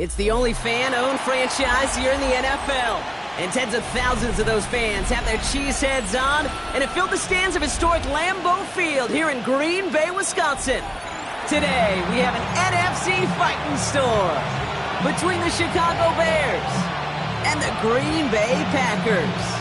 It's the only fan-owned franchise here in the NFL. And tens of thousands of those fans have their cheese heads on, and it filled the stands of historic Lambeau Field here in Green Bay, Wisconsin. Today, we have an NFC fighting store between the Chicago Bears and the Green Bay Packers.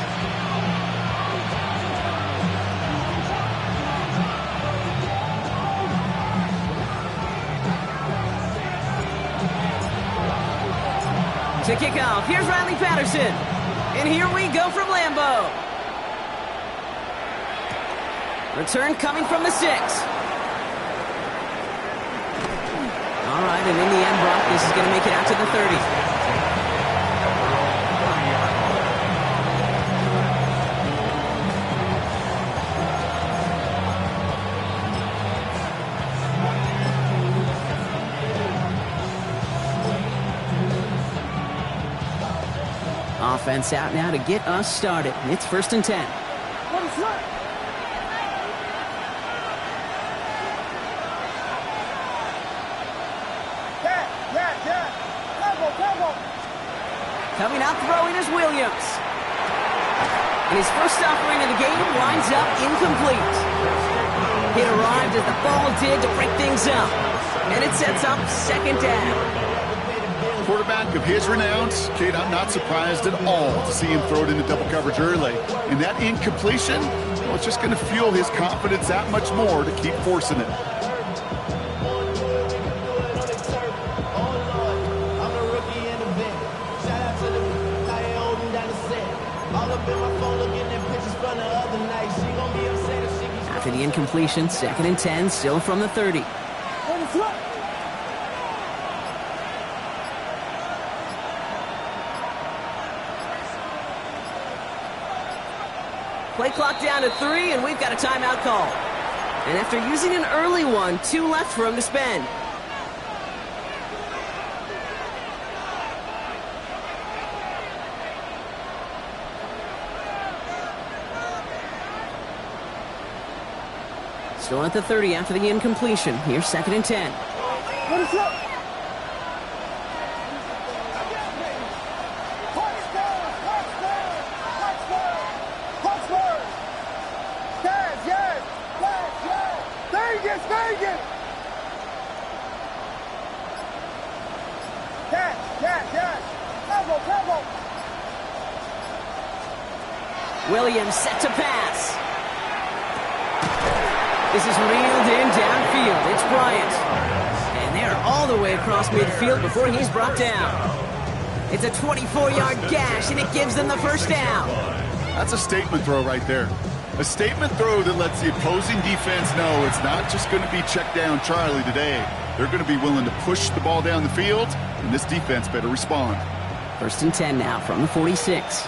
To kick off, here's Riley Patterson. And here we go from Lambeau. Return coming from the 6. All right, and in the end, Brock, this is going to make it out to the 30. Offense out now to get us started. It's 1st and 10. Coming out throwing is Williams. And his first offering of the game winds up incomplete. It arrived as the ball did to break things up. And it sets up 2nd down. Quarterback of his renounce, Kate, I'm not surprised at all to see him throw it into double coverage early. And that incompletion, well, it's just going to fuel his confidence that much more to keep forcing it. After the incompletion, 2nd and 10, still from the 30. Play clock down to 3, and we've got a timeout call. And after using an early one, 2 left for him to spend. Still at the 30 after the incompletion. Here's 2nd and 10. What is up? Williams set to pass. This is reeled in downfield. It's Bryant. And they're all the way across midfield before he's brought down. It's a 24-yard gash, and it gives them the 1st down. That's a statement throw right there. A statement throw that lets the opposing defense know it's not just going to be check down Charlie today. They're going to be willing to push the ball down the field, and this defense better respond. 1st and 10 now from the 46.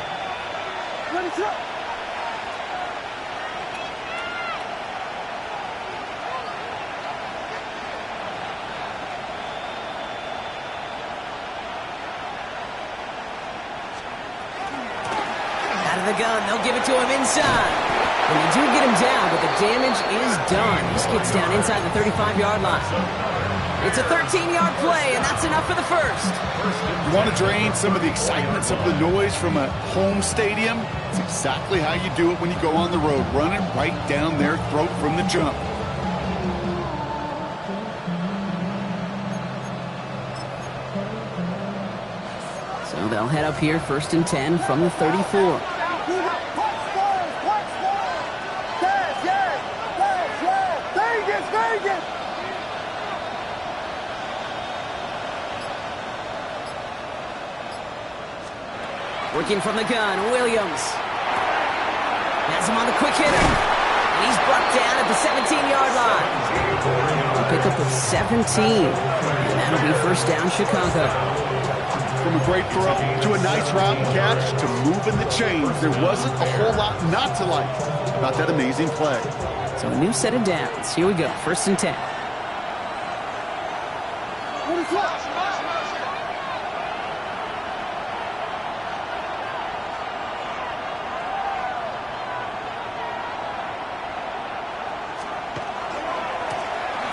The gun, they'll give it to him inside. And they do get him down, but the damage is done. He gets down inside the 35-yard line. It's a 13-yard play, and that's enough for the 1st. You want to drain some of the excitement, some of the noise from a home stadium? It's exactly how you do it when you go on the road. Run it right down their throat from the jump. So they'll head up here, 1st and 10 from the 34. Working from the gun, Williams. Has him on the quick hitter. And he's brought down at the 17-yard line. A pickup of 17. And that'll be 1st down, Chicago. From a great throw to a nice route and catch to moving the chains, there wasn't a whole lot not to like about that amazing play. So a new set of downs. Here we go, 1st and 10.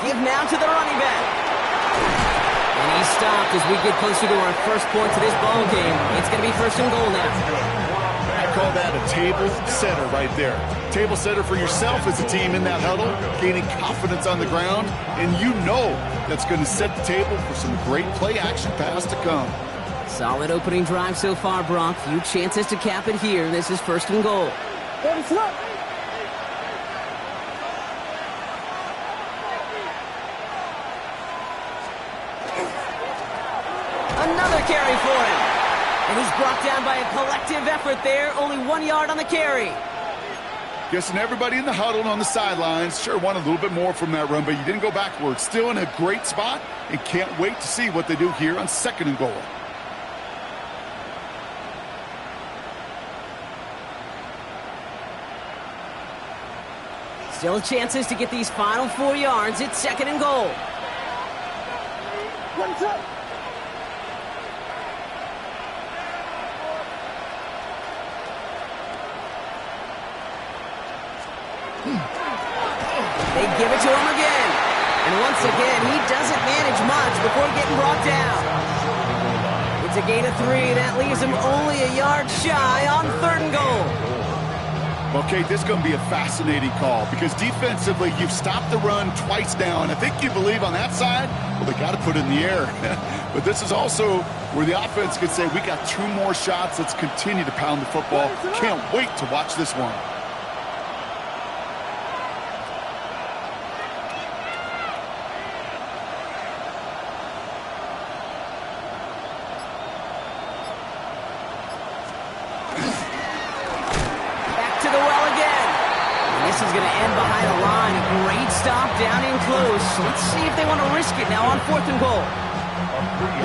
Give now to the running back. And he's stopped as we get closer to our first point to this ball game. It's going to be first and goal now. I call that a table setter right there. Table setter for yourself as a team in that huddle, gaining confidence on the ground, and you know that's going to set the table for some great play-action pass to come. Solid opening drive so far, Brock. Few chances to cap it here. This is first and goal. Another carry for him. And he's brought down by a collective effort there. Only 1 yard on the carry. Guessing everybody in the huddle and on the sidelines sure wanted a little bit more from that run, but you didn't go backwards. Still in a great spot and can't wait to see what they do here on second and goal. Still chances to get these final 4 yards. It's second and goal. They give it to him again. And once again, he doesn't manage much before getting brought down. It's a gain of 3. That leaves him only a yard shy on third and goal. Okay, this is going to be a fascinating call because defensively, you've stopped the run twice now, and I think you believe on that side, well, they got to put it in the air. But this is also where the offense could say, we got 2 more shots. Let's continue to pound the football. Can't wait to watch this one. Down in close. Let's see if they want to risk it now on fourth and goal.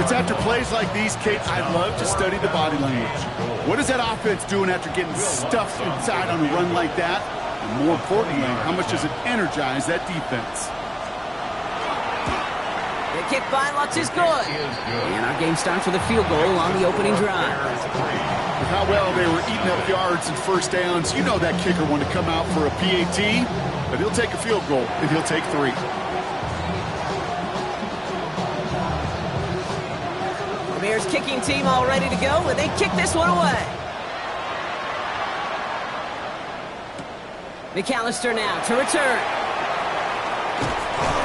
It's after plays like these, Kate, I love to study the body language. What is that offense doing after getting stuffed inside on a run like that? And more importantly, how much does it energize that defense? The kick by Lutz is good. And our game starts with a field goal on the opening drive. With how well they were eating up yards and first downs, you know that kicker wanted to come out for a PAT. But he'll take a field goal, and he'll take 3. The Bears kicking team all ready to go, and they kick this one away. McAllister now to return.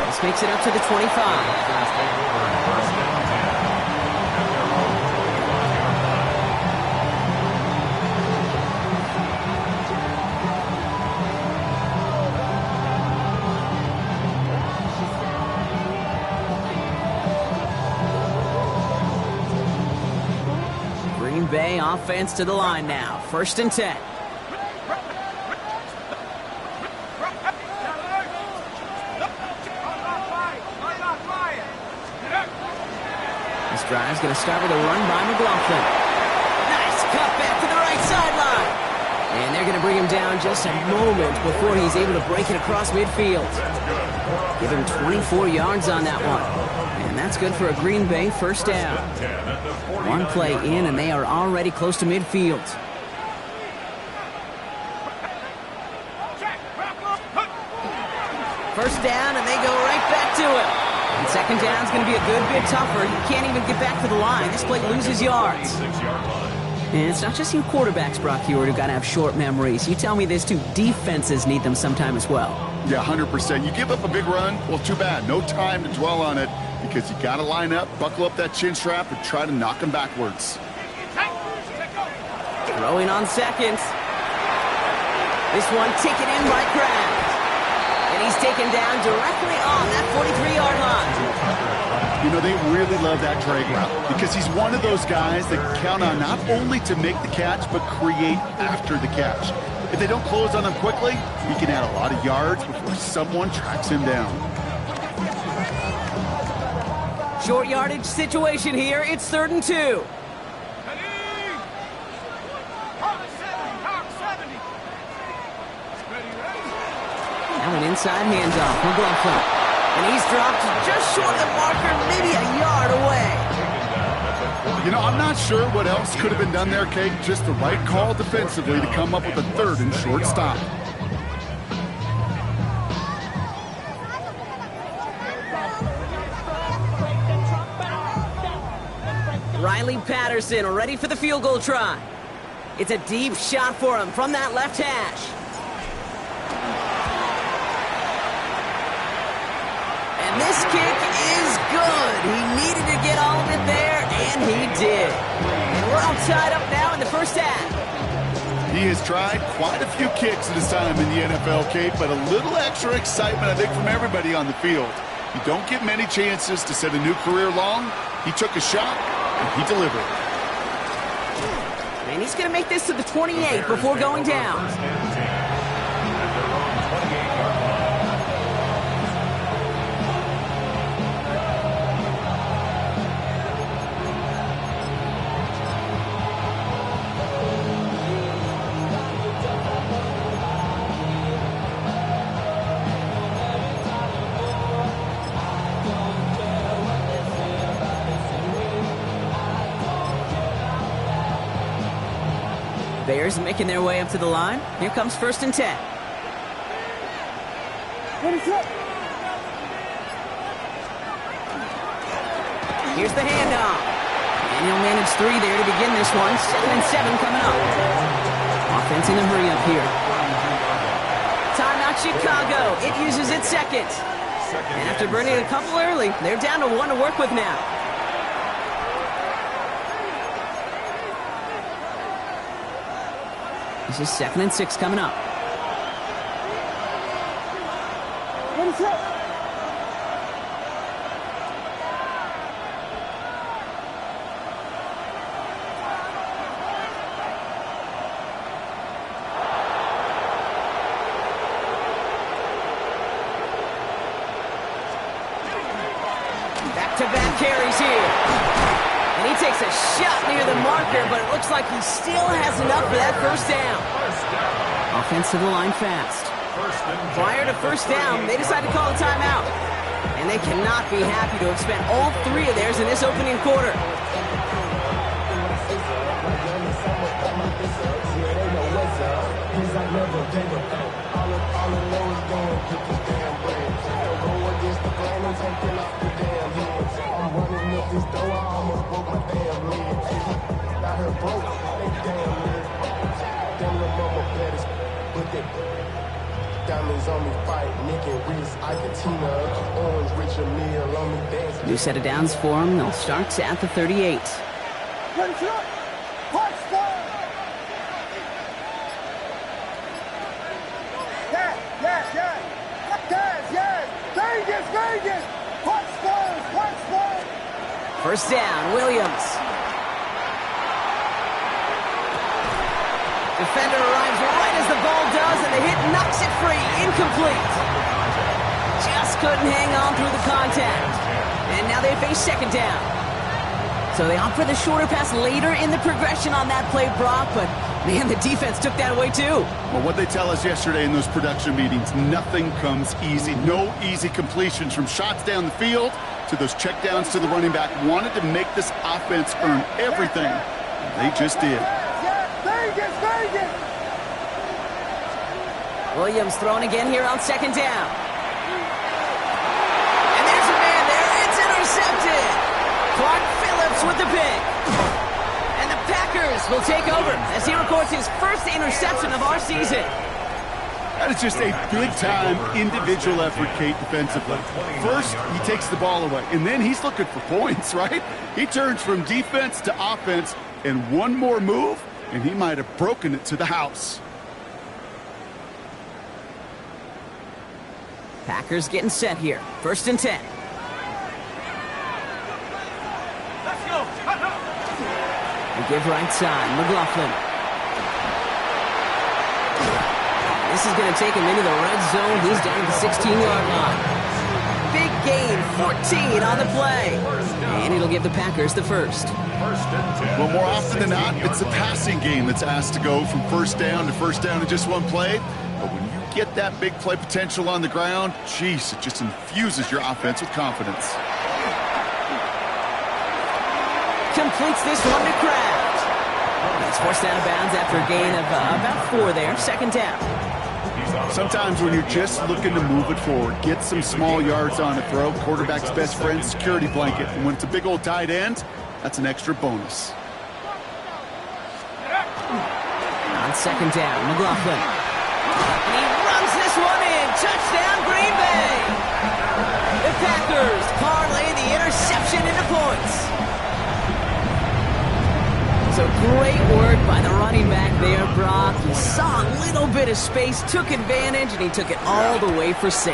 This makes it up to the 25. Bay offense to the line now. First and 10. This drive's going to start with a run by McLaughlin. Nice cut back to the right sideline. And they're going to bring him down just a moment before he's able to break it across midfield. Give him 24 yards on that one. And that's good for a Green Bay first down. 1 play in, and they are already close to midfield. First down, and they go right back to it. And second down is going to be a good bit tougher. He can't even get back to the line. This play loses yards. And it's not just you quarterbacks, Brock Hewitt, who got to have short memories. You tell me this too, defenses need them sometime as well. Yeah, 100%. You give up a big run, well, too bad. No time to dwell on it because you got to line up, buckle up that chin strap, and try to knock them backwards. Throwing on seconds. This one taken in by Kraft. And he's taken down directly on that 43-yard line. You know, they really love that drag route because he's one of those guys that count on not only to make the catch, but create after the catch. If they don't close on him quickly, he can add a lot of yards before someone tracks him down. Short yardage situation here. It's 3rd and 2. Now an inside handoff from McLaughlin. And he's dropped just short of the marker, maybe a yard away. You know, I'm not sure what else could have been done there, Kate. Just the right call defensively to come up with a 3rd and short stop. Riley Patterson ready for the field goal try. It's a deep shot for him from that left hash. And this kick is good. He needed to get all of it there, and he did. And we're all tied up now in the first half. He has tried quite a few kicks in his time in the NFL, Kate, but a little extra excitement, I think, from everybody on the field. You don't get many chances to set a new career long. He took a shot, and he delivered. And he's going to make this to the 28 before going down. Bears making their way up to the line. Here comes 1st and 10. Here's the handoff. And he'll manage 3 there to begin this one. 2nd and 7 coming up. Offense in a hurry up here. Timeout Chicago. It uses its second. And after burning a couple early, they're down to 1 to work with now. This is 2nd and 6 coming up. Back-to-back carries here. And he takes a shot near the marker, but it looks like he still has enough for that first down. Offense to the line fast. Prior to first down, they decide to call a timeout. And they cannot be happy to have spent all 3 of theirs in this opening quarter. New set of downs for them. They'll start at the 38. First down, Williams. Defender arrives right as the ball does, and the hit knocks it free. Incomplete. Just couldn't hang on through the contact. And now they face 2nd down. So they opt for the shorter pass later in the progression on that play, Brock, but man, the defense took that away too. Well, what they tell us yesterday in those production meetings, nothing comes easy. No easy completions from shots down the field to those checkdowns to the running back. Wanted to make this offense earn everything. They just did. Williams throwing again here on 2nd down. And there's a man there. It's intercepted. Clark Phillips with the pick. And the Packers will take over as he records his first interception of our season. That is just a big-time individual effort, Kate, defensively. First, he takes the ball away, and then he's looking for points, right? He turns from defense to offense, and one more move, and he might have broken it to the house. Packers getting set here. 1st and 10. Let's go. We give right side. McLaughlin. This is going to take him into the red zone. He's down to the 16-yard line. Big gain, 14 on the play. And it'll give the Packers the first. Well, more often than not, it's the passing game that's asked to go from first down in just one play. But when you get that big play potential on the ground, geez, it just infuses your offense with confidence. Completes this one to Kraft. He's forced out of bounds after a gain of about 4 there. 2nd down. Sometimes when you're just looking to move it forward, get some small yards on the throw, quarterback's best friend, security blanket. And when it's a big old tight end, That's an extra bonus. On second down, McLaughlin. And he runs this one in. Touchdown, Green Bay. The Packers parlay the interception into points. So great work by the running back there, Brock. He saw a little bit of space, took advantage, and he took it all the way for 6.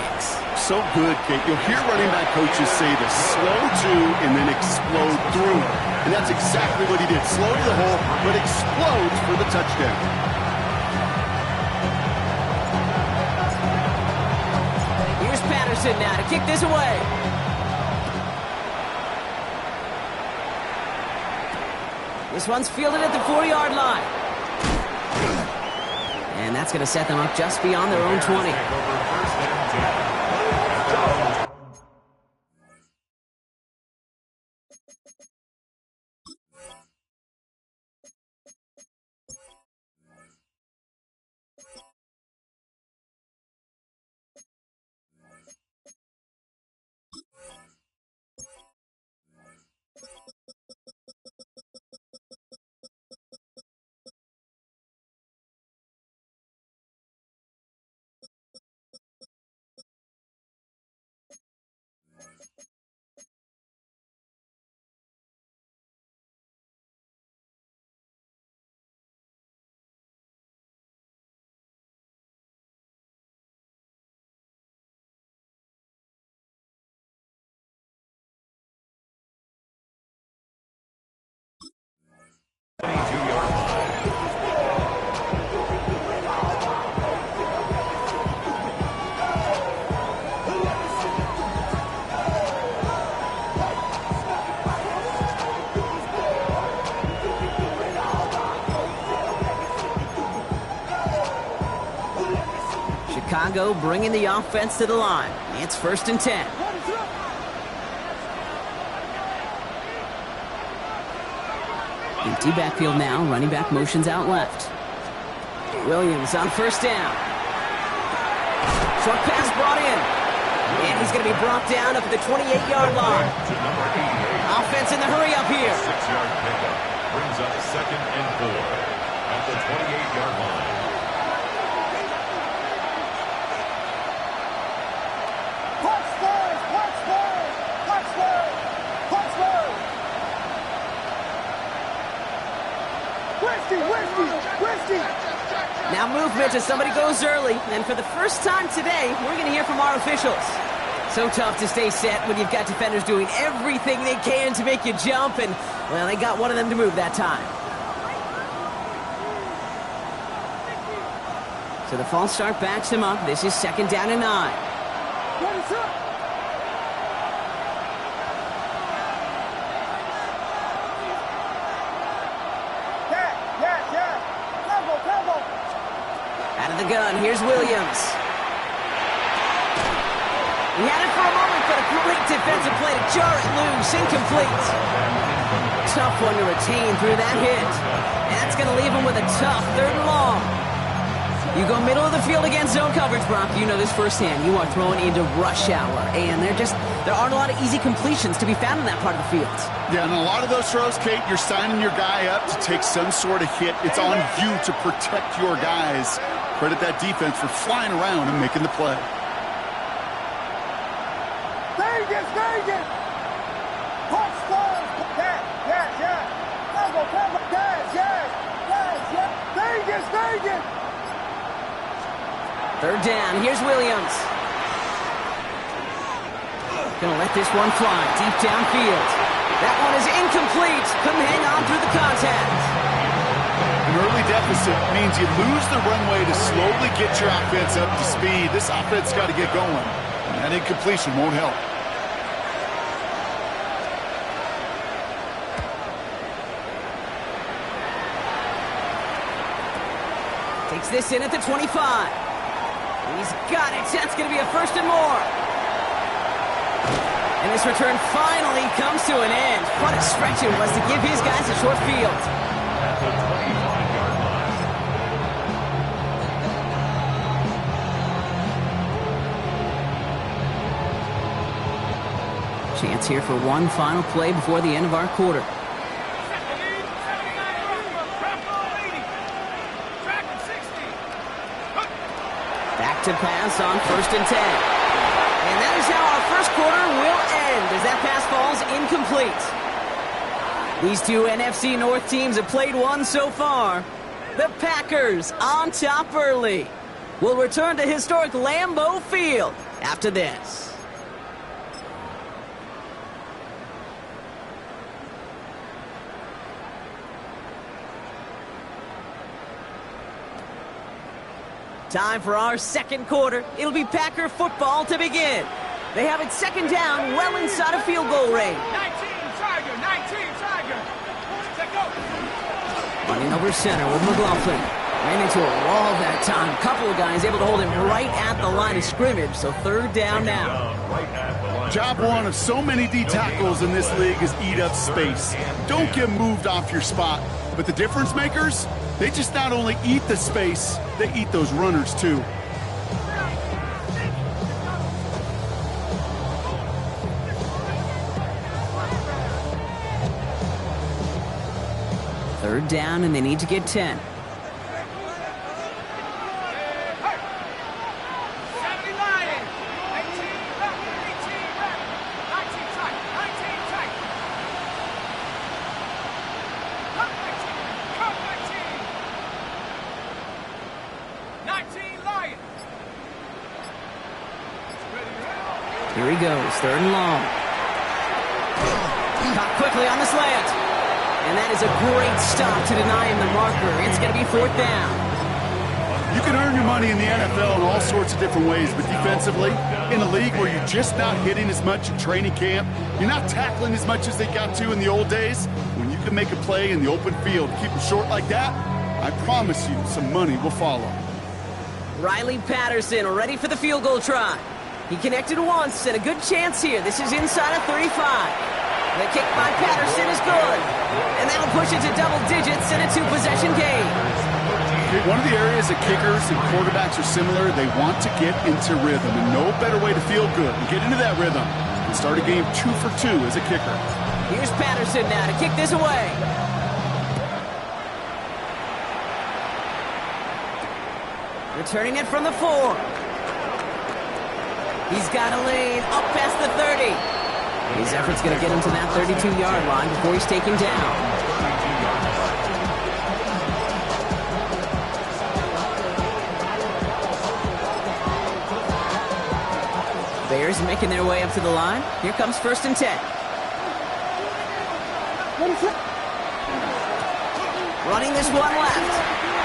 So good, Kate. You'll hear running back coaches say to slow to and then explode through. And that's exactly what he did. Slow to the hole, but explodes for the touchdown. Here's Patterson now to kick this away. This one's fielded at the 4-yard line. And that's going to set them up just beyond their own 20. Chicago bringing the offense to the line. It's 1st and 10. Empty backfield now. Running back motions out left. Williams on 1st down. Short pass brought in. And he's going to be brought down up at the 28-yard line. Offense in the hurry up here. 6-yard pickup brings up 2nd and 4 at the 28-yard line. Now movement as somebody goes early. And for the first time today, we're going to hear from our officials. So tough to stay set when you've got defenders doing everything they can to make you jump. And, well, they got one of them to move that time. So the false start backs him up. This is 2nd down and 9. What is up? Out of the gun, here's Williams. He had it for a moment, but a great defensive play to jar it loose, incomplete. Tough one to retain through that hit. And that's going to leave him with a tough 3rd and long. You go middle of the field against zone coverage, Brock. You know this firsthand. You are throwing into rush hour, and there aren't a lot of easy completions to be found in that part of the field. Yeah, and a lot of those throws, Kate, you're signing your guy up to take some sort of hit. It's on you to protect your guys. Credit that defense for flying around and making the play. Vegas! Touchdown! Yes! Vegas! 3rd down, here's Williams. Gonna let this one fly deep downfield. That one is incomplete. Couldn't hang on through the contact. An early deficit means you lose the runway to slowly get your offense up to speed. This offense got to get going, and that incompletion won't help. Takes this in at the 25. He's got it. That's going to be a 1st and more. And this return finally comes to an end. What a stretch it was to give his guys a short field. At the 25-yard line. Chance here for one final play before the end of our quarter. to pass on 1st and 10. And that is how our first quarter will end as that pass falls incomplete. These two NFC North teams have played one so far. The Packers on top early. We'll return to historic Lambeau Field after this. Time for our second quarter. It'll be Packer football to begin. They have it 2nd down, well inside of field goal range. 19 Tiger, 19 Tiger. Take go. Running over center with McLaughlin. Ran into a wall that time. Couple of guys able to hold him right at the line of scrimmage, so 3rd down now. Job one of so many D tackles in this league is eat up space. Don't get moved off your spot. But the difference makers, they just not only eat the space, they eat those runners too. Third down, and they need to get 10. Here he goes, 3rd and long. Caught quickly on the slant. And that is a great stop to deny him the marker. It's going to be 4th down. You can earn your money in the NFL in all sorts of different ways, but defensively, in a league where you're just not hitting as much in training camp, you're not tackling as much as they got to in the old days, when you can make a play in the open field, keep them short like that, I promise you some money will follow. Riley Patterson ready for the field goal try. He connected once, and a good chance here. This is inside of 35. The kick by Patterson is good. And that'll push it to double digits in a 2-possession game. One of the areas that kickers and quarterbacks are similar, they want to get into rhythm. And no better way to feel good and get into that rhythm and start a game 2 for 2 as a kicker. Here's Patterson now to kick this away. Returning it from the 4. He's got a lane up past the 30. His effort's going to get him to that 32-yard line before he's taken down. Bears making their way up to the line. Here comes 1st and 10. Running this one left.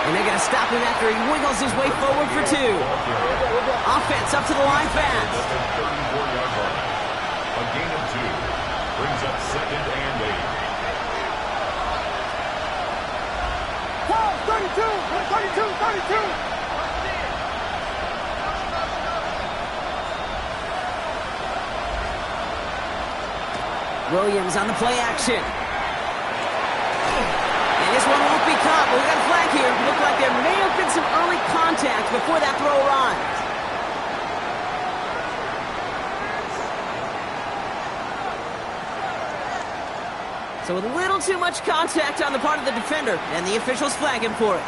And they're going to stop him after he wiggles his way forward for 2. Offense up to the line fast. A gain of 2 brings up 2nd and 8. Paul, 32, 32. Williams on the play action. And this one won't be caught, but we got a flag here. Looked like there may have been some early contact before that throw arrived. So with a little too much contact on the part of the defender, and the officials flag him for it.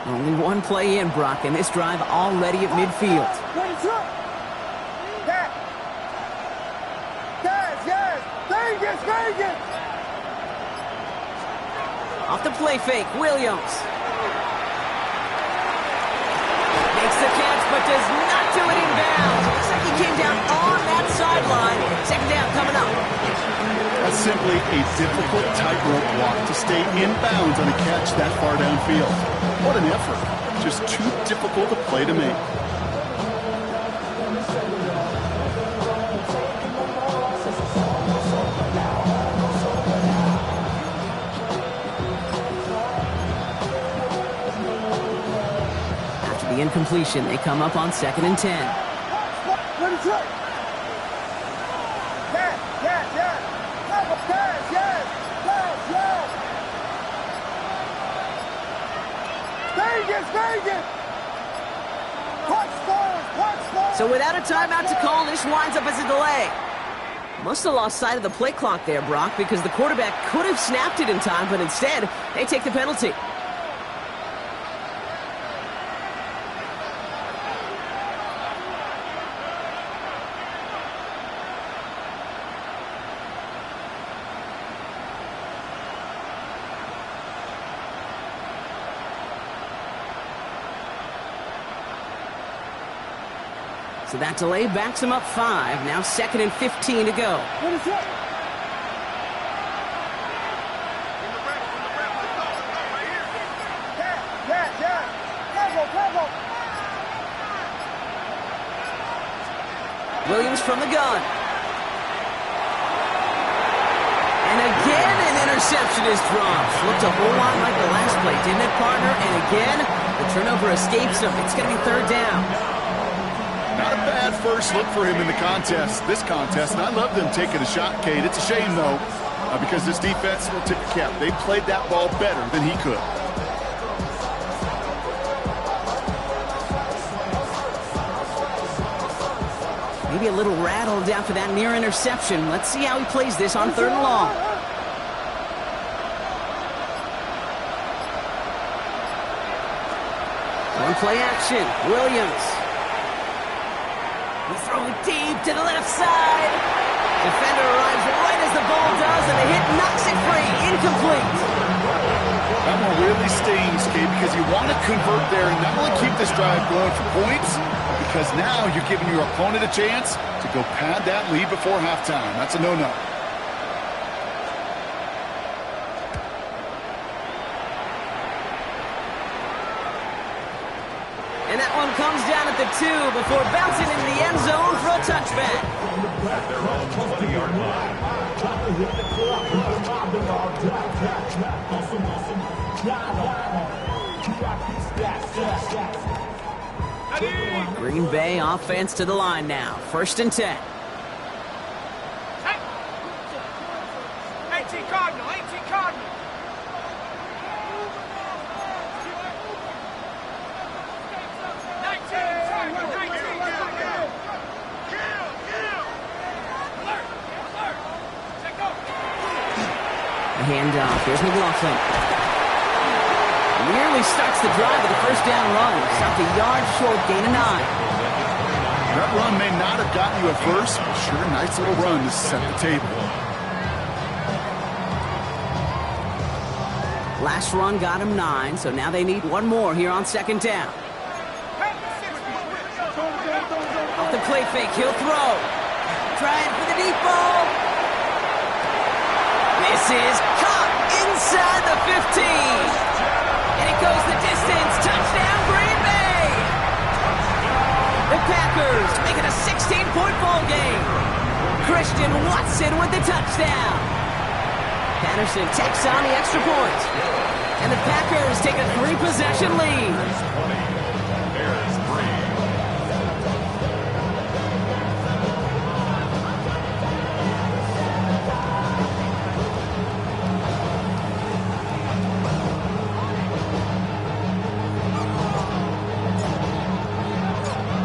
Only one play in, Brock, and this drive already at midfield. Vegas. Off the play fake, Williams. Makes the catch, but does not do it in bounds. Looks like he came down on that sideline. 2nd down coming up. That's simply a difficult tightrope walk to stay in bounds on a catch that far downfield. What an effort. Just too difficult a play to make. After the incompletion, they come up on 2nd and 10. Yes. Vegas, Vegas! Punch forward, punch forward! So without a timeout to call, this winds up as a delay. Must have lost sight of the play clock there, Brock, because the quarterback could have snapped it in time, but instead, they take the penalty. So that delay backs him up 5. Now 2nd and 15 to go. What is that? Williams from the gun. And again, an interception is dropped. Looked a whole lot like the last play, didn't it, partner? And again, the turnover escapes him. It's going to be 3rd down. Not a bad first look for him in the this contest, and I love them taking a shot, Kate. It's a shame, though, because this defense will tip the cap. They played that ball better than he could. Maybe a little rattled after that near interception. Let's see how he plays this on 3rd and long. One play action. Williams. He's throwing deep to the left side. Defender arrives right as the ball does, and the hit knocks it free. Incomplete. That one really stings, Kate, because you want to convert there and not only keep this drive going for points, because now you're giving your opponent a chance to go pad that lead before halftime. That's a no-no. And that one comes down at the 2 before bouncing into the end zone for a touchback. At their own 20-yard line. Green Bay offense to the line now. 1st and 10. 18 Cardinal, 18 Cardinal. A handoff. Here's McLaughlin. Nearly starts the drive with a 1st down run. Stopped a yard short, gain of 9. That run may not have gotten you a first, but sure, nice little run to set the table. Last run got him 9, so now they need one more here on 2nd down. Off the play fake, he'll throw. Trying for the deep ball. This is caught inside the 15. And it goes the distance. Touchdown, Green Bay. The Packers make it a 16-point ball game. Christian Watson with the touchdown. Patterson takes on the extra point. And the Packers take a 3-possession lead. Bears 3.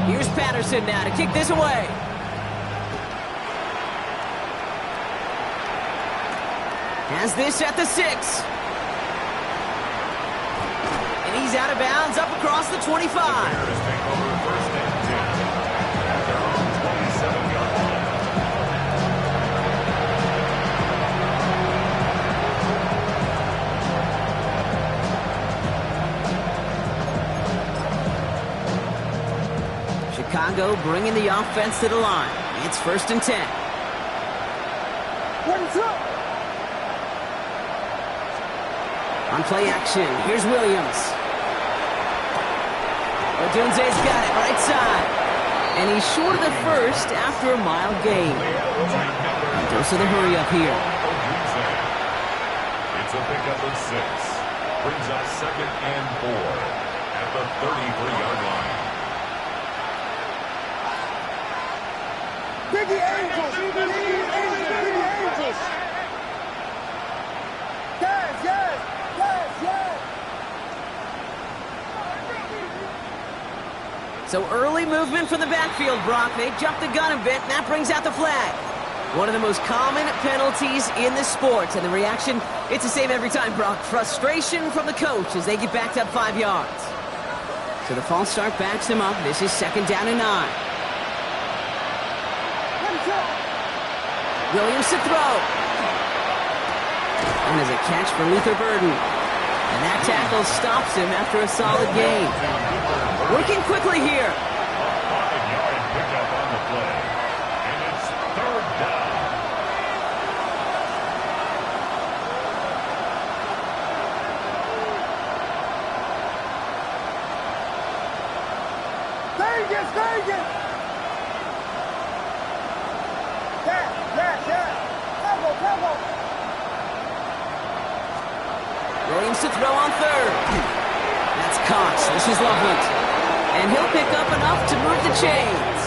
Here's Patterson now to kick this away. Has this at the 6. And he's out of bounds up across the 25. Bears take over 1st and 10. At their own 27-yard line. Chicago bringing the offense to the line. It's 1st and 10. What is up? On play action, here's Williams. Odunze's got it, right side. And he's short of the first after a mild gain. Dose of the hurry up here. It's a pickup of 6. Brings up 2nd and 4 at the 33-yard line. Biggie Angels, Biggie Angels, Biggie Angels. Yes, yes, yes, yes. So early movement from the backfield, Brock. They jumped the gun a bit, and that brings out the flag. One of the most common penalties in the sport, and the reaction, it's the same every time, Brock. Frustration from the coach as they get backed up 5 yards. So the false start backs them up. This is 2nd down and 9. Williams to throw. And as a catch for Luther Burden. And that tackle stops him after a solid gain. Working quickly here. 5-yard pickup on the play. And it's 3rd down. Vegas! Tempo! Williams to throw on 3rd. That's Cox. This is Loveland. And he'll pick up enough to move the chains.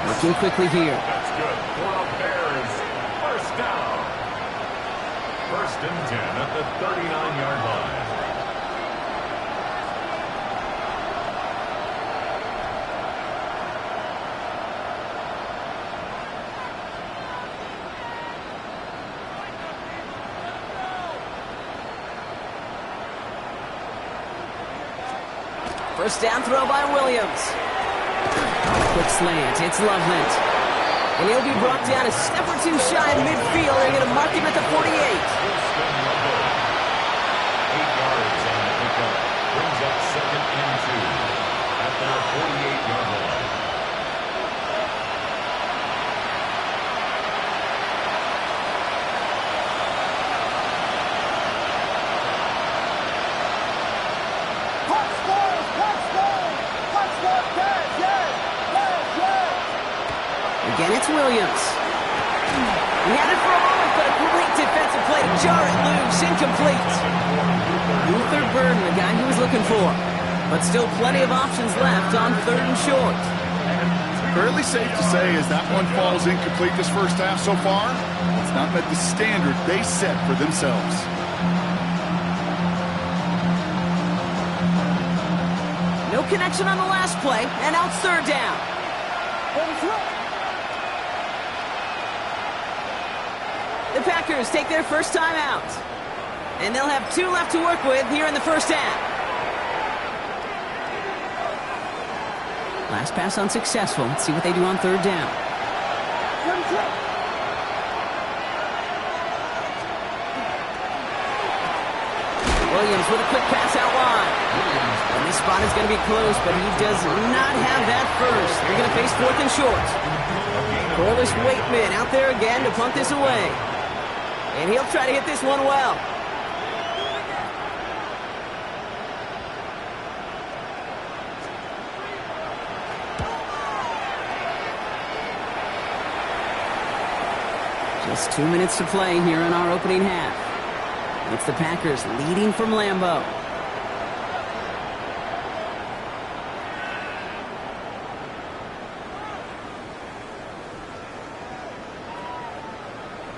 Working quickly here. That's good for a Bears 1st down. 1st and 10 at the 39-yard line. First down throw by Williams. Quick slant. It's Loveland. And he'll be brought down a step or two shy of midfield. They're going to mark him at the 48. 8 yards on the pickup. Brings up 2nd and 2 at the 48-yard line. Again, it's Williams. He had it for a moment, but a great defensive play to jar it loose. Incomplete. Luther Burden, the guy he was looking for. But still plenty of options left on 3rd and short. Fairly safe to say as that one falls incomplete this first half so far, it's not met the standard they set for themselves. No connection on the last play, and now it's 3rd down. The Packers take their first time out. And they'll have 2 left to work with here in the first half. Last pass unsuccessful. Let's see what they do on 3rd down. Williams with a quick pass out wide. And this spot is going to be close, but he does not have that first. They're going to face 4th and short. Corliss Waitman out there again to punt this away. And he'll try to hit this one well. Just 2 minutes to play here in our opening half. It's the Packers leading from Lambeau.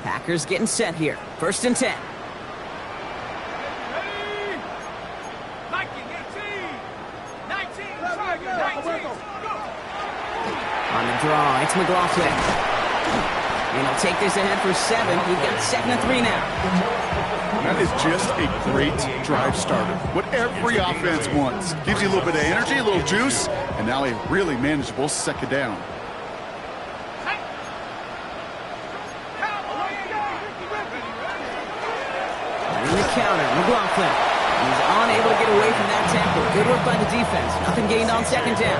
Packers getting set here. 1st and 10. On the draw, it's McLaughlin. And he'll take this ahead for 7. We've got 2nd and 3 now. That is just a great drive starter. What every offense wants. Gives you a little bit of energy, a little juice, and now a really manageable 2nd down. In the counter, McLaughlin. He's unable to get away from that tackle. Good work by the defense. Nothing gained on 2nd down.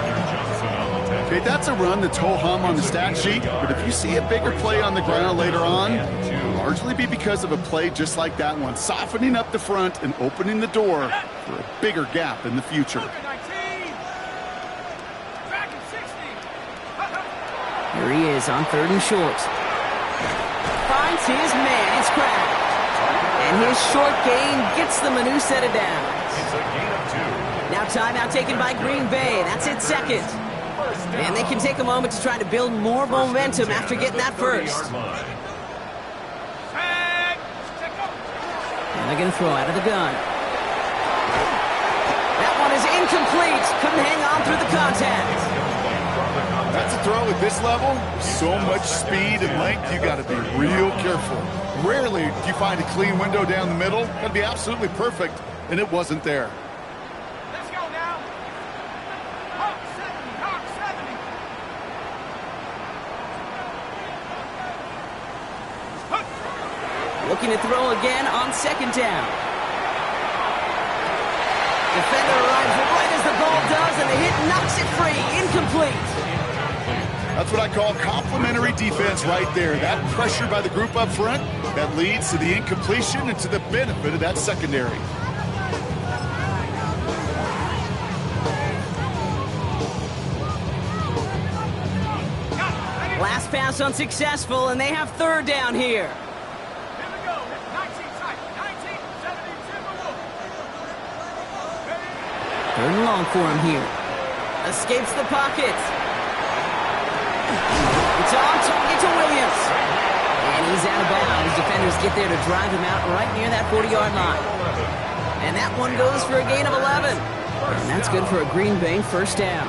Okay, that's a run that's ho-hum on the stat sheet, but if you see a bigger play on the ground later on, it'll largely be because of a play just like that one, softening up the front and opening the door for a bigger gap in the future. Here he is on 3rd and short. Finds his man. It's cracked. And his short gain gets them a new set of downs. It's a gain of 2. Now timeout taken by Green Bay. That's it, 2nd. And they can take a moment to try to build more momentum after getting that first. And they're going to throw out of the gun. That one is incomplete. Couldn't hang on through the contact. That's a throw at this level. So much speed and length, you got to be real careful. Rarely do you find a clean window down the middle. Got to be absolutely perfect, and it wasn't there. Let's go now. Hawk 70, Hawk 70. Looking to throw again on second down. Defender arrives right as the ball does, and the hit knocks it free. Incomplete. That's what I call complementary defense right there. That pressure by the group up front, that leads to the incompletion and to the benefit of that secondary. Last pass unsuccessful, and they have third down here. Here we go. 19 tight. 19, 70, Third and long for him here. Escapes the pocket. It's on target to Williams. And he's out of bounds. Defenders get there to drive him out right near that 40-yard line. And that one goes for a gain of 11. And that's good for a Green Bay first down.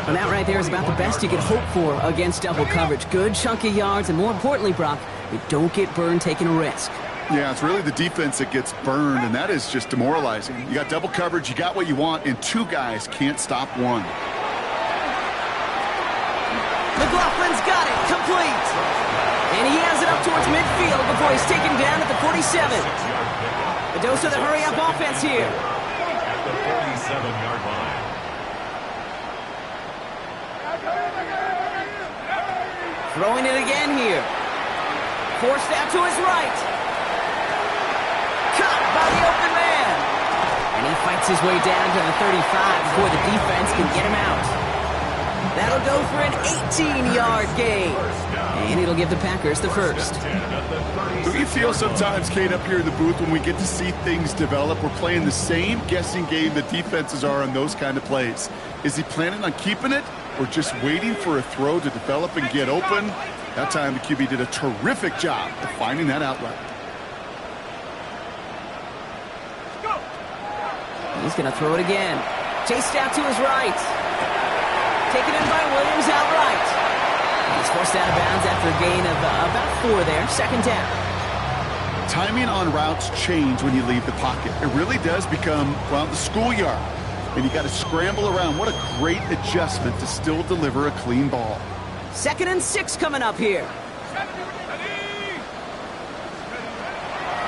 Well, that right there is about the best you could hope for against double coverage. Good chunky yards, and more importantly, Brock, you don't get burned taking a risk. Yeah, it's really the defense that gets burned, and that is just demoralizing. You got double coverage, you got what you want, and two guys can't stop one. McLaughlin's got it, complete. And he has it up towards midfield before he's taken down at the 47. A dose of the hurry-up offense here. At the 47-yard line. Throwing it again here. Forced out to his right. Caught by the open man. And he fights his way down to the 35 before the defense can get him out. That'll go for an 18-yard gain. And it'll give the Packers the first. Do you feel sometimes, Kate, up here in the booth when we get to see things develop, we're playing the same guessing game that defenses are on those kind of plays? Is he planning on keeping it or just waiting for a throw to develop and get open? That time the QB did a terrific job of finding that outlet. He's going to throw it again. Chased out to his right. Taken in by Williams outright. He's forced out of bounds after a gain of about 4 there. Second down. Timing on routes change when you leave the pocket. It really does become, well, the schoolyard. And you got to scramble around. What a great adjustment to still deliver a clean ball. 2nd and 6 coming up here.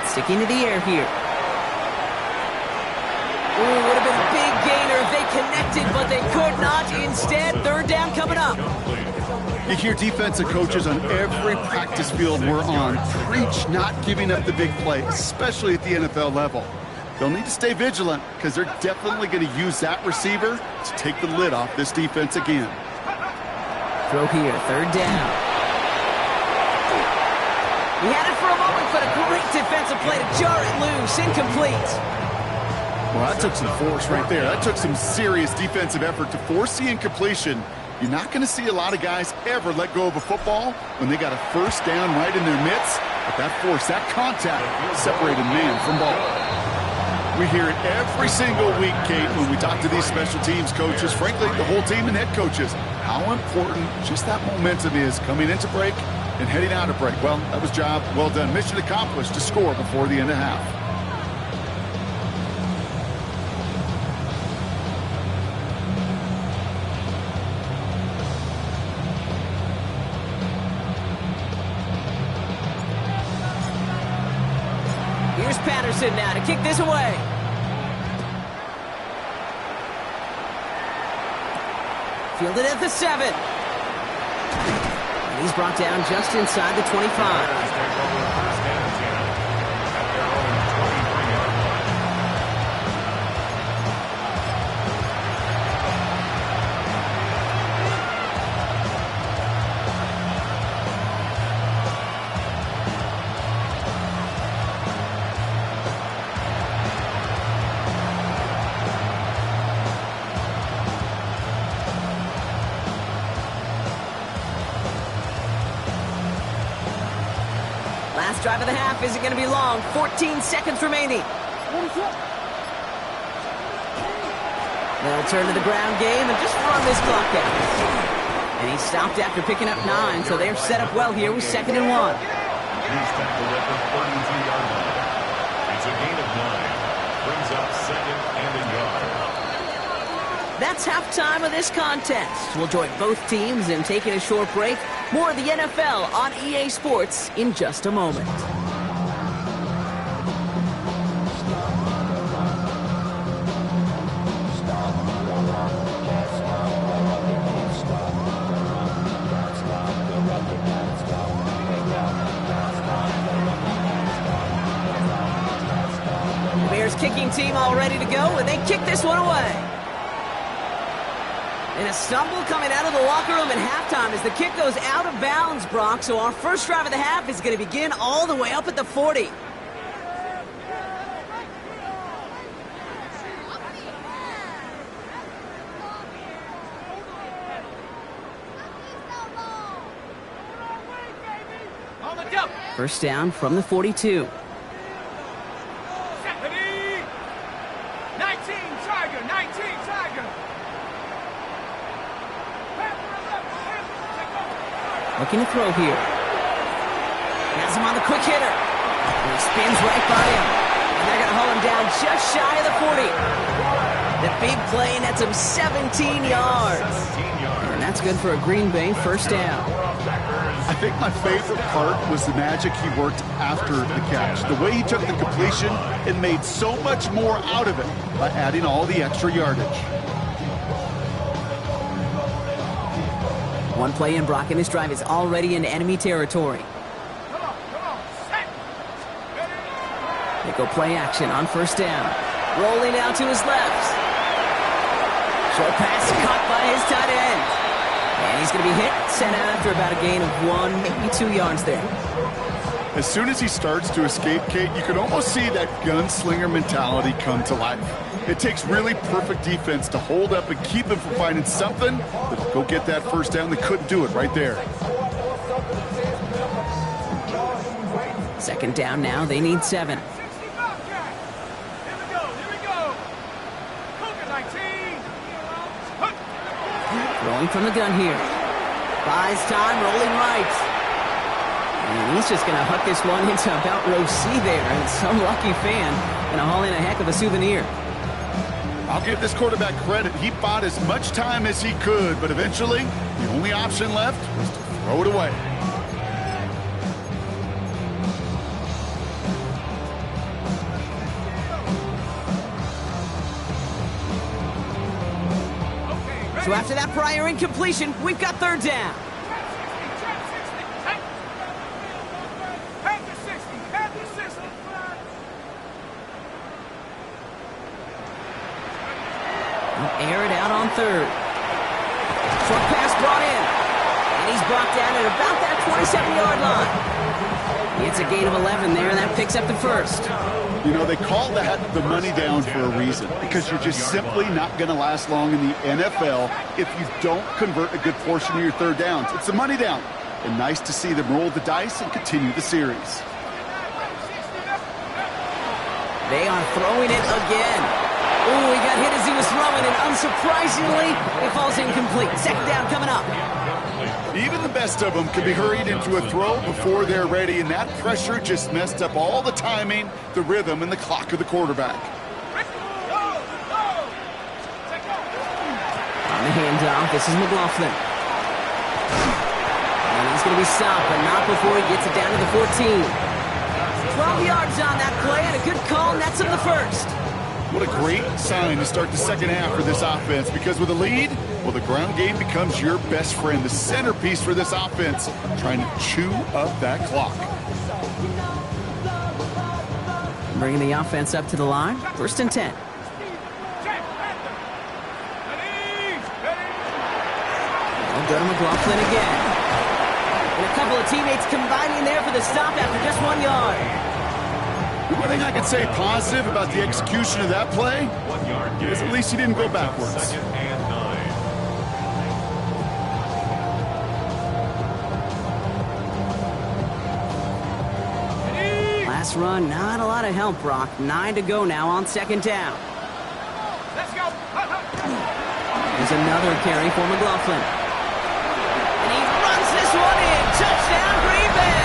Sticking to the air here. Ooh, would have been a big gainer if they connected, but they could not. Instead, third down coming up. You hear defensive coaches on every practice field we're on preach not giving up the big play, especially at the NFL level. They'll need to stay vigilant because they're definitely going to use that receiver to take the lid off this defense again. Throw here, third down. He had it for a moment, but a great defensive play to jar it loose. Incomplete. Well, that took some force right there. That took some serious defensive effort to force the incompletion. You're not going to see a lot of guys ever let go of a football when they got a first down right in their midst. But that force, that contact, separated man from ball. We hear it every single week, Kate, when we talk to these special teams coaches, frankly, the whole team and head coaches, how important just that momentum is coming into break and heading out of break. Well, that was job well done. Mission accomplished to score before the end of half. Here's Patterson now to kick this away. Fielded at the 7. And he's brought down just inside the 25. Last drive of the half isn't going to be long. 14 seconds remaining. They'll turn to the ground game and just run this clock out. And he stopped after picking up 9, so they're set up well here with 2nd and 1. He's tackled at the 32-yard line. It's a gain of 9. Brings up 2nd and a yard. That's halftime of this contest. We'll join both teams in taking a short break. More of the NFL on EA Sports in just a moment. The Bears kicking team all ready to go, and they kick this one away. And a stumble coming out of the locker room at halftime as the kick goes out of bounds, Brock. So our first drive of the half is going to begin all the way up at the 40. First down from the 42. 19, Tiger, 19, Tiger. Looking to throw here. Has him on the quick hitter. And he spins right by him. And they're going to haul him down just shy of the 40. The big play nets him 17 yards. And that's good for a Green Bay first down. I think my favorite part was the magic he worked after the catch. The way he took the completion and made so much more out of it by adding all the extra yardage. One play in, Brock, and this drive is already in enemy territory. They go play action on first down. Rolling out to his left. Short pass caught by his tight end. And he's going to be hit, sent out after about a gain of 1, maybe 2 yards there. As soon as he starts to escape, Kate, you can almost see that gunslinger mentality come to life. It takes really perfect defense to hold up and keep him from finding something that'll go get that first down. They couldn't do it right there. Second down now. They need 7. Throwing from the gun here. Buys time, rolling right. And he's just going to huck this one into about row C there. And some lucky fan going to haul in a heck of a souvenir. I'll give this quarterback credit. He bought as much time as he could, but eventually the only option left was to throw it away. So after that prior incompletion, we've got third down. Air it out on third. Short pass brought in. And he's brought down at about that 27-yard line. It's a gain of 11 there, and that picks up the first. You know, they call that the money down for a reason, because you're just simply not going to last long in the NFL if you don't convert a good portion of your third downs. It's the money down. And nice to see them roll the dice and continue the series. They are throwing it again. Oh, he got hit as he was throwing, and unsurprisingly, it falls incomplete. Second down coming up. Even the best of them can be hurried into a throw before they're ready, and that pressure just messed up all the timing, the rhythm, and the clock of the quarterback. On the handoff, this is McLaughlin. And he's going to be stopped, but not before he gets it down to the 14. 12 yards on that play, and a good call nets him the first. What a great sign to start the second half for this offense, because with a lead, well, the ground game becomes your best friend, the centerpiece for this offense, trying to chew up that clock. Bringing the offense up to the line, first and 10. Go to McLaughlin again. And a couple of teammates combining there for the stop after just 1 yard. The one thing I can say positive about the execution of that play is at least he didn't go backwards. Second and 9. Last run, not a lot of help, Brock. 9 to go now on second down. Let's go. Here's another carry for McLaughlin. And he runs this one in. Touchdown, Green Bay.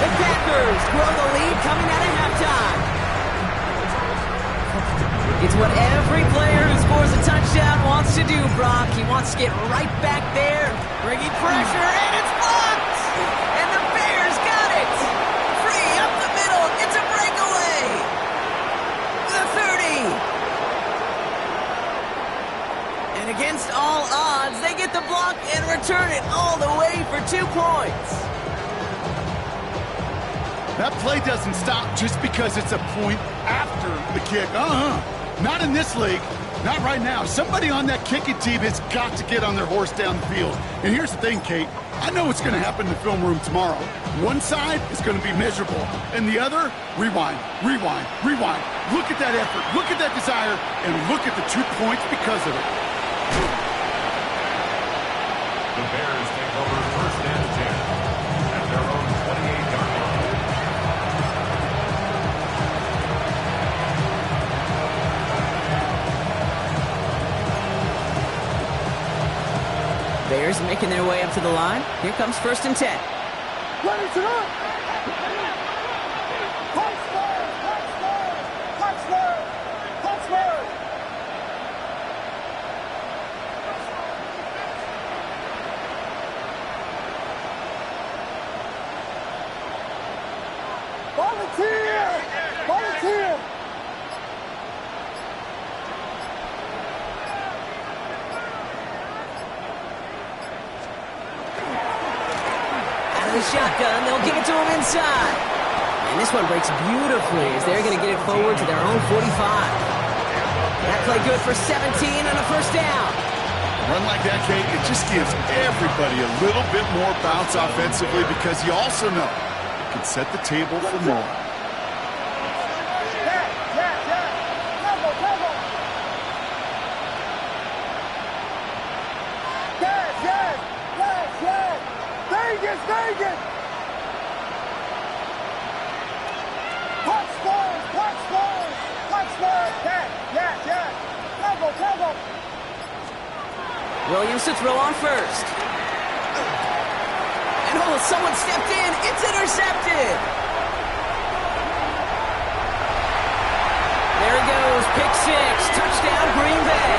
The Packers grow the lead coming out of halftime. It's what every player who scores a touchdown wants to do, Brock. He wants to get right back there, bringing pressure, and it's blocked! And the Bears got it! Free up the middle, it's a breakaway! The 30! And against all odds, they get the block and return it all the way for 2 points. That play doesn't stop just because it's a point after the kick. Not in this league. Not right now. Somebody on that kicking team has got to get on their horse down the field. And here's the thing, Kate. I know what's going to happen in the film room tomorrow. One side is going to be miserable. And the other, rewind, rewind, rewind. Look at that effort. Look at that desire. And look at the 2 points because of it. The Bears take over first and 10 at their own 28-yard line. Bears making their way up to the line. Here comes first and 10. Ready to run. Touchdown, touchdown, touchdown, touchdown. Volunteer! Volunteer! The shotgun, they'll give it to him inside. And this one breaks beautifully as they're going to get it forward to their own 45. That play good for 17 and a first down. Run like that, Kate, it just gives everybody a little bit more bounce offensively because you also know it can set the table for more. Tempo, tempo. Yes. Vegas. Touchdown. Yes. Tempo. Williams to throw on first. And someone stepped in. It's intercepted. There he goes. Pick 6. Touchdown, Green Bay.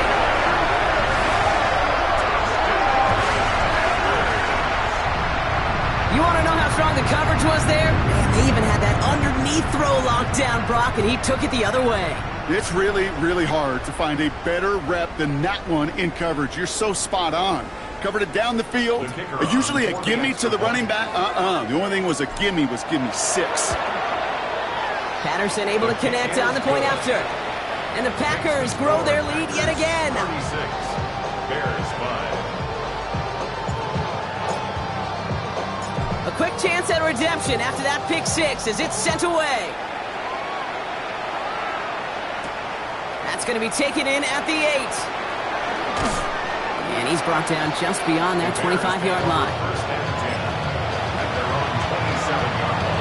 You want to know how strong the coverage was there? Man, they even had that underneath throw locked down, Brock, and he took it the other way. It's really, really hard to find a better rep than that one in coverage. You're so spot on. Covered it down the field. Usually a gimme to the running back. The only thing was a gimme 6. Patterson able to connect on the point after. And the Packers grow their lead yet again. 36. Bears 5. A quick chance at redemption after that pick 6 as it's sent away. That's going to be taken in at the 8. And he's brought down just beyond that 25-yard line. First and 10 at their own 27-yard line.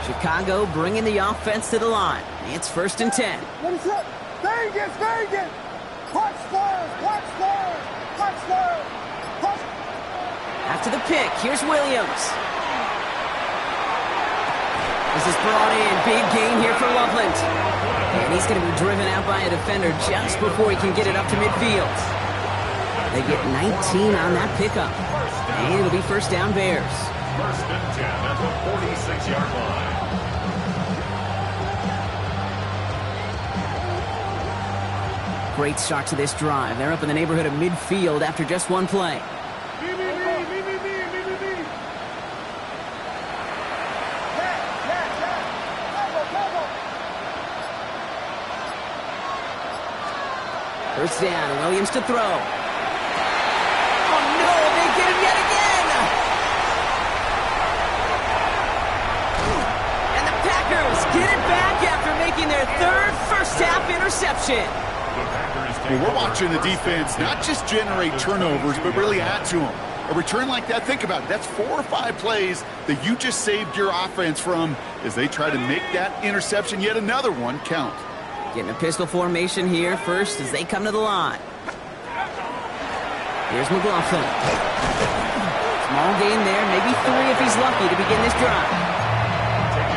Chicago bringing the offense to the line. It's first and 10. What is it? Vegas. Touchdown. After the pick, here's Williams. This is brought in. Big gain here for Loveland. And he's going to be driven out by a defender just before he can get it up to midfield. They get 19 on that pickup. And it'll be first down Bears. First and 10 at the 46-yard line. Great start to this drive. They're up in the neighborhood of midfield after just one play. First down, Williams to throw. get him yet again. And the Packers get it back after making their third first-half interception. Well, we're watching the defense not just generate turnovers, but really add to them. A return like that, think about it, that's 4 or 5 plays that you just saved your offense from as they try to make that interception, yet another one, count. Getting a pistol formation here first as they come to the line. Here's McLaughlin. Small gain there, maybe 3 if he's lucky to begin this drive.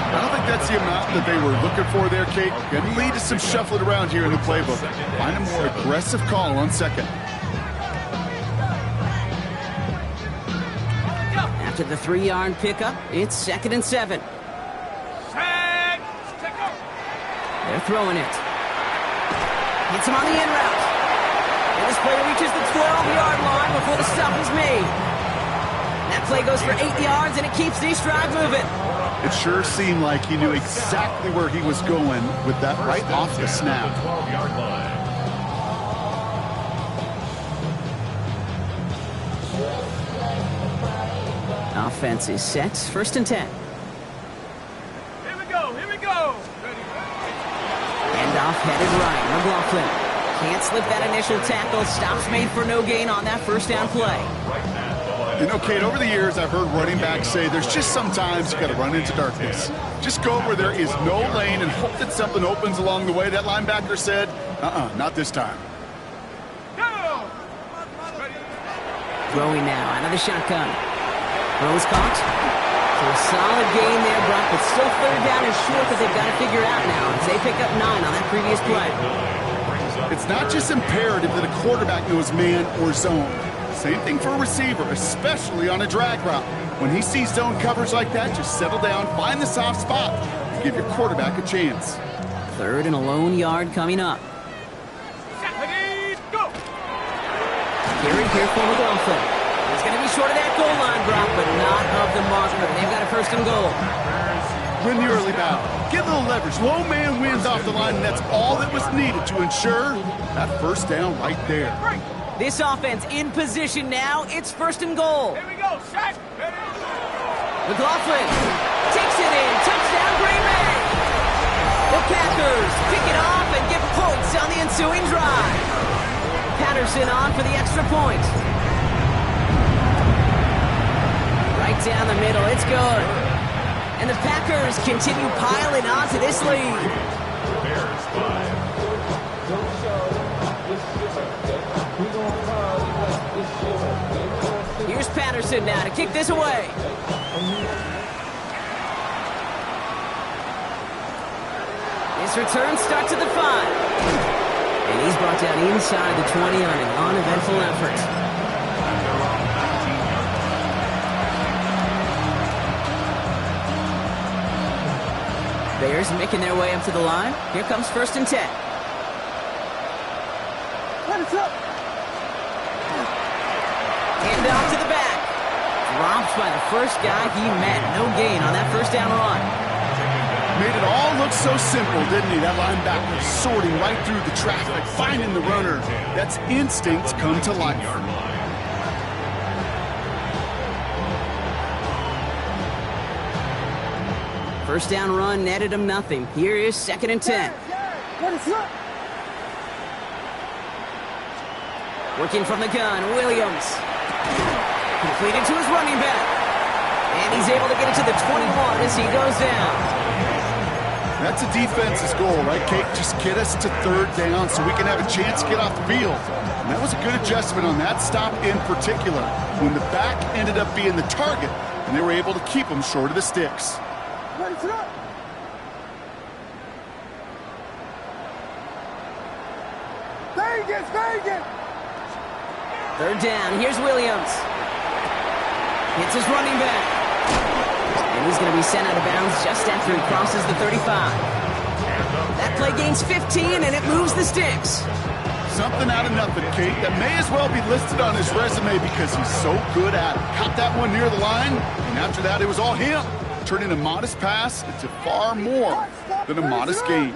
I don't think that's the amount that they were looking for there, Kate. Going to lead to some shuffling around here in the playbook. Find a more aggressive call on second. After the 3-yard pickup, it's 2nd and 7. They're throwing it. Hits him on the in route. And this play reaches the 12-yard line before the stop is made. That play goes for 8 yards, and it keeps these drive moving. It sure seemed like he knew exactly where he was going with that right off the snap. Offense is set. 1st and 10. Here we go. Handoff headed right. McLaughlin can't slip that initial tackle. Stops made for no gain on that first down play. You know, Kate, over the years, I've heard running backs say there's just sometimes you got to run into darkness. Just go where there is no lane and hope that something opens along the way. That linebacker said, not this time. Throwing now out of the shotgun. Throws caught. So a solid gain there, Brock, but still 3rd down and short that they've got to figure out now as they pick up 9 on that previous play. It's not just imperative that a quarterback knows man or zone. Same thing for a receiver, especially on a drag route. When he sees zone coverage like that, just settle down, find the soft spot, and give your quarterback a chance. 3rd and a lone yard coming up. Carry here for McLaughlin. He's going to be short of that goal line, Brock, but not of the marker. They've got a 1st and goal. Win the early battle. Get a little leverage. Low man wins off the line, and that's all that was needed to ensure that 1st down right there. This offense in position now. It's 1st and goal. Here we go, set. McLaughlin takes it in. Touchdown, Green Bay. The Packers pick it off and give points on the ensuing drive. Patterson on for the extra point. Right down the middle. It's good. And the Packers continue piling on to this lead. Bears 5. Here's Patterson now to kick this away. His return starts at the 5. And he's brought down inside the 20 on an uneventful effort. Bears making their way up to the line. Here comes 1st and 10. Hand off to the back. Dropped by the first guy he met. No gain on that 1st down run. Made it all look so simple, didn't he? That linebacker sorting right through the traffic, finding the runner. That's instincts come to life. First down run netted him nothing. Here is 2nd and 10. Working from the gun, Williams. Completed to his running back. And he's able to get it to the 21 as he goes down. That's a defense's goal, right, Kate? Just get us to 3rd down so we can have a chance to get off the field. And that was a good adjustment on that stop in particular, when the back ended up being the target, and they were able to keep him short of the sticks. Vegas! 3rd down, here's Williams. Hits his running back. And he's going to be sent out of bounds just after he crosses the 35. That play gains 15, and it moves the sticks. Something out of nothing, Kate, that may as well be listed on his resume because he's so good at it. Caught that one near the line, and after that, it was all him. Turning a modest pass into far more than a modest gain.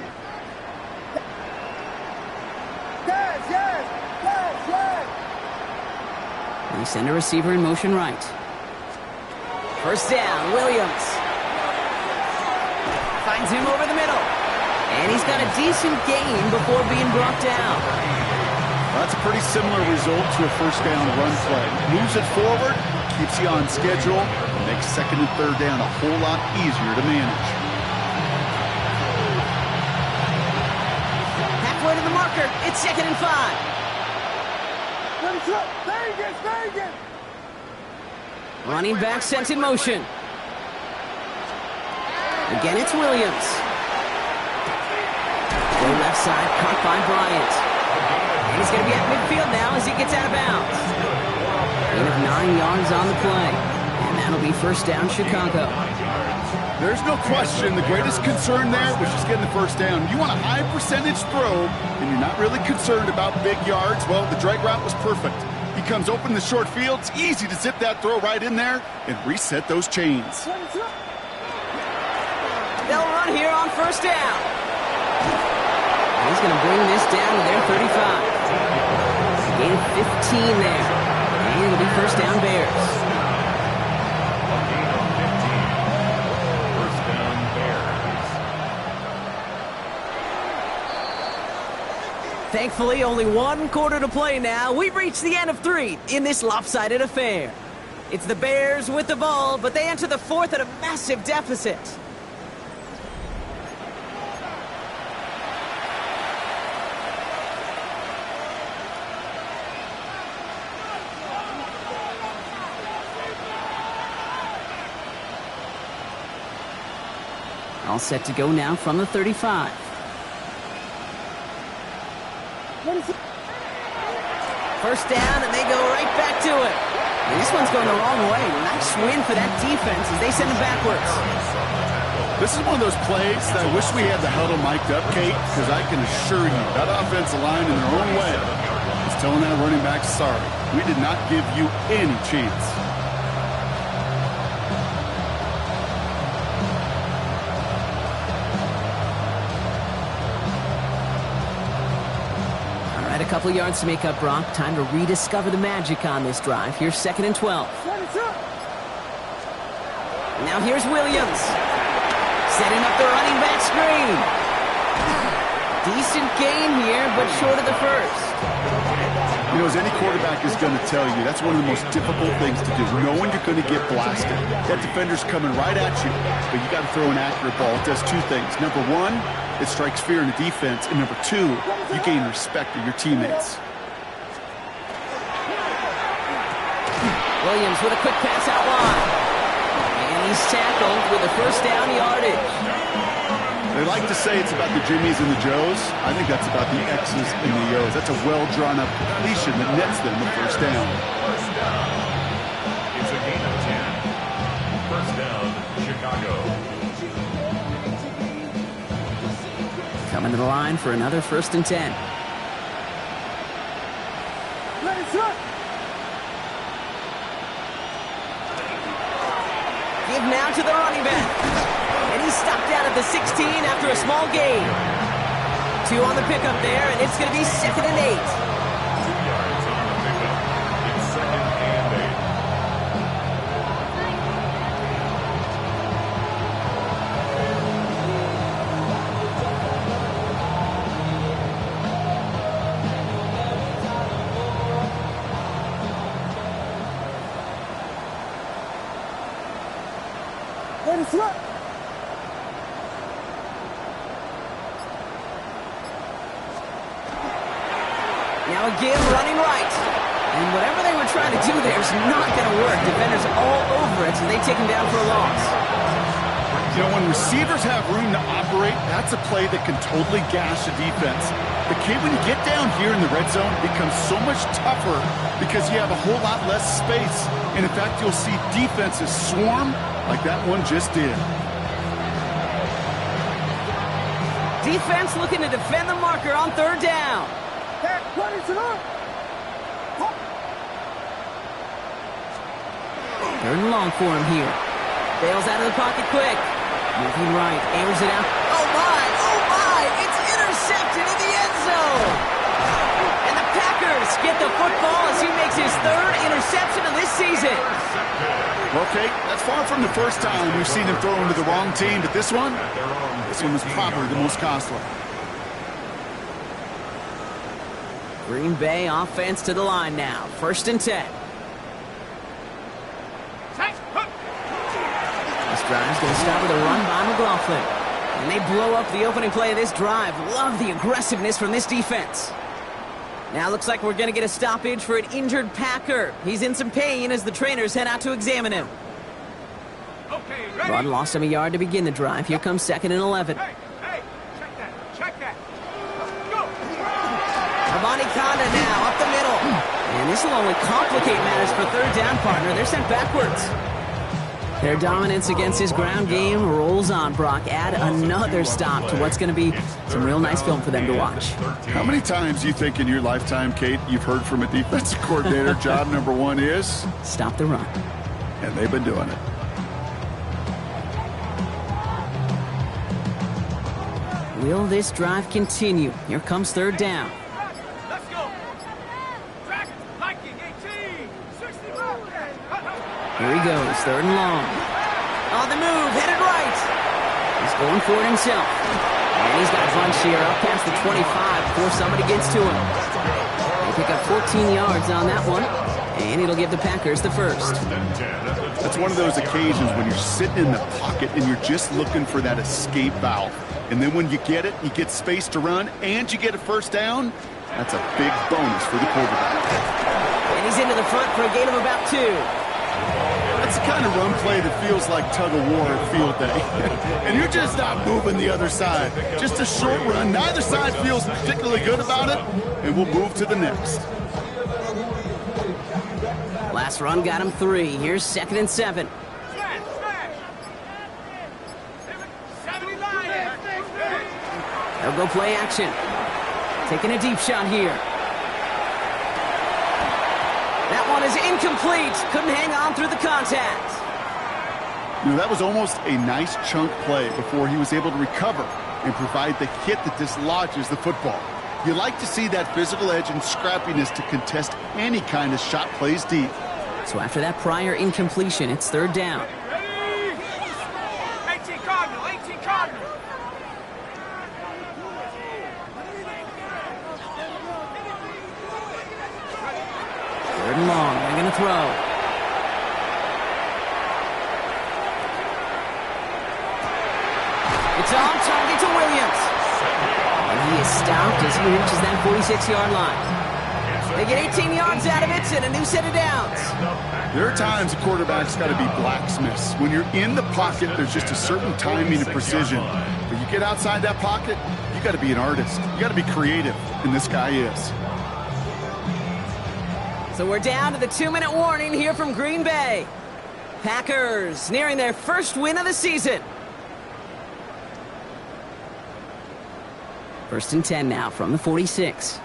They send a receiver in motion right. First down, Williams. Finds him over the middle. And he's got a decent gain before being brought down. That's a pretty similar result to a first down run play. Moves it forward, keeps you on schedule, and makes second and third down a whole lot easier to manage. Halfway to the marker, it's 2nd and 5. Vegas! Running back sent in motion. Again, it's Williams. Go left side, caught by Bryant. And he's going to be at midfield now as he gets out of bounds. Gain of 9 yards on the play. And that'll be first down, Chicago. There's no question the greatest concern there was just getting the first down. You want a high percentage throw, and you're not really concerned about big yards. Well, the drag route was perfect. He comes open in the short field. It's easy to zip that throw right in there and reset those chains. They'll run here on first down. He's going to bring this down to their 35. Gain of 15 there. And it'll be first down Bears. First down, Bears. Thankfully, only 1 quarter to play now. We've reached the end of 3 in this lopsided affair. It's the Bears with the ball, but they enter the 4th at a massive deficit. All set to go now from the 35. First down, and they go right back to it. And this one's going the wrong way. Nice win for that defense as they send it backwards. This is one of those plays that I wish we had the huddle mic'd up, Kate, because I can assure you that offensive line in their own way is telling that running back, sorry, we did not give you any chance. A couple yards to make up, Brock. Time to rediscover the magic on this drive. Here's 2nd and 12. Now here's Williams. Setting up the running back screen. Decent gain here, but short of the first. You know, as any quarterback is going to tell you, that's one of the most difficult things to do. Knowing you're going to get blasted. That defender's coming right at you, but you got to throw an accurate ball. It does 2 things. Number 1, it strikes fear in the defense. And number 2, you gain respect of your teammates. Williams with a quick pass out wide. And he's tackled with a first down yardage. They like to say it's about the Jimmies and the Joes. I think that's about the X's and the O's. That's a well-drawn-up completion that nets them the first down. First down. It's a gain of 10. First down, Chicago. Coming to the line for another 1st and 10. Give now to the running back. And he's stopped out at the 16 after a small gain. 2 on the pickup there, and it's going to be 2nd and 8. 2 yards on the pickup. It's 2nd and 8. Now again, running right. And whatever they were trying to do there is not going to work. Defenders all over it, so they take him down for a loss. You know, when receivers have room to operate, that's a play that can totally gash a defense. But Kate, when you get down here in the red zone, it becomes so much tougher because you have a whole lot less space. And in fact, you'll see defenses swarm like that one just did. Defense looking to defend the marker on 3rd down. Third and long for him here. Bails out of the pocket quick. Moving right, airs it out. Oh my, it's intercepted in the end zone. And the Packers Bucks get the football as he makes his third interception of this season. Well, Kate, that's far from the first time we've seen him throw into the wrong team, but this one was probably the most costly. Green Bay offense to the line now. 1st and 10. This drive's going to start with a run by McLaughlin. And they blow up the opening play of this drive. Love the aggressiveness from this defense. Now looks like we're going to get a stoppage for an injured Packer. He's in some pain as the trainers head out to examine him. Run lost him a yard to begin the drive. Here comes 2nd and 11. Check that. Go. Avani Conda now up the middle. And this will only complicate matters for 3rd down, partner. They're sent backwards. Their dominance against his ground game rolls on, Brock. Add another stop to what's going to be some real nice film for them to watch. How many times do you think in your lifetime, Kate, you've heard from a defensive coordinator, job number 1 is? Stop the run. And they've been doing it. Will this drive continue? Here comes 3rd down. Let's go. Dragons, Viking, 18. 65. Here he goes, 3rd and long. On the move, headed right. He's going for it himself. And he's got a bunch here up past the 25 before somebody gets to him. They pick up 14 yards on that one, and it'll give the Packers the first. That's one of those occasions when you're sitting in the pocket and you're just looking for that escape valve. And then when you get it, you get space to run, and you get a first down. That's a big bonus for the quarterback. And he's into the front for a gain of about 2. That's the kind of run play that feels like tug-of-war at field day. And you're just not moving the other side. Just a short run. Neither side feels particularly good about it, and we'll move to the next. Last run got him 3. Here's 2nd and 7. They'll go play action. Taking a deep shot here. That one is incomplete. Couldn't hang on through the contact. You know, that was almost a nice chunk play before he was able to recover and provide the hit that dislodges the football. You like to see that physical edge and scrappiness to contest any kind of shot plays deep. So after that prior incompletion, it's 3rd down. 18 Cardinal, 18 Cardinal. 3rd and long. They're going to throw. It's on target to Williams. And he is stopped as he reaches that 46-yard line. They get 18 yards out of it and a new set of downs. There are times a quarterback's got to be blacksmiths. When you're in the pocket, there's just a certain timing and precision. But you get outside that pocket, you got to be an artist. You got to be creative, and this guy is. So we're down to the 2-minute warning here from Green Bay. Packers nearing their first win of the season. 1st and 10 now from the 46.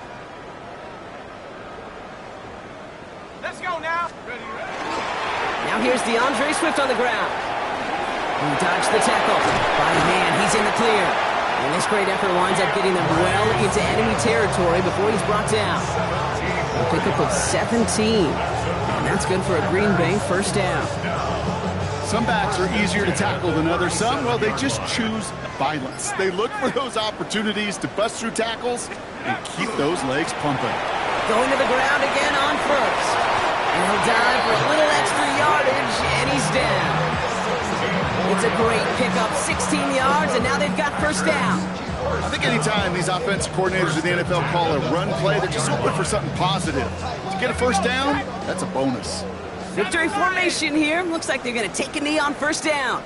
Let's go now. Now here's DeAndre Swift on the ground. He dodged the tackle. By man, he's in the clear. And this great effort winds up getting them well into enemy territory before he's brought down. A pickup of 17. And that's good for a Green Bay 1st down. Some backs are easier to tackle than others. Some, well, they just choose violence. They look for those opportunities to bust through tackles and keep those legs pumping. Going to the ground again on 1st. And he'll dive for a little extra yardage, and he's down. It's a great pickup, 16 yards, and now they've got 1st down. I think anytime these offensive coordinators in the NFL call a run play, they're just hoping for something positive. To get a 1st down, that's a bonus. Victory formation here. Looks like they're going to take a knee on 1st down.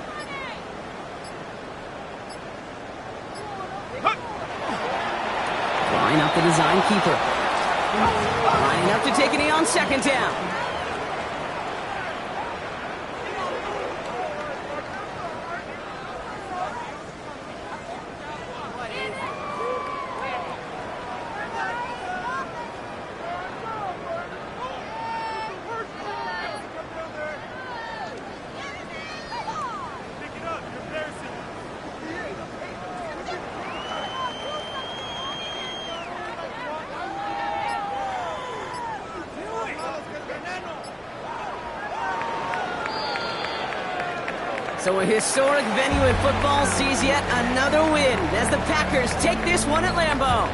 Line up the design keeper. Lining up to take a knee on 2nd down. So a historic venue in football sees yet another win as the Packers take this one at Lambeau.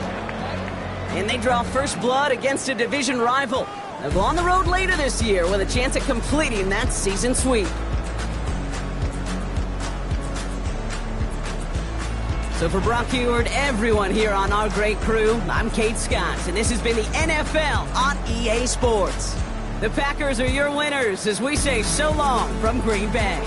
And they draw first blood against a division rival. They'll go on the road later this year with a chance at completing that season sweep. So for Brock Heward, everyone here on our great crew, I'm Kate Scott, and this has been the NFL on EA Sports. The Packers are your winners as we say so long from Green Bay.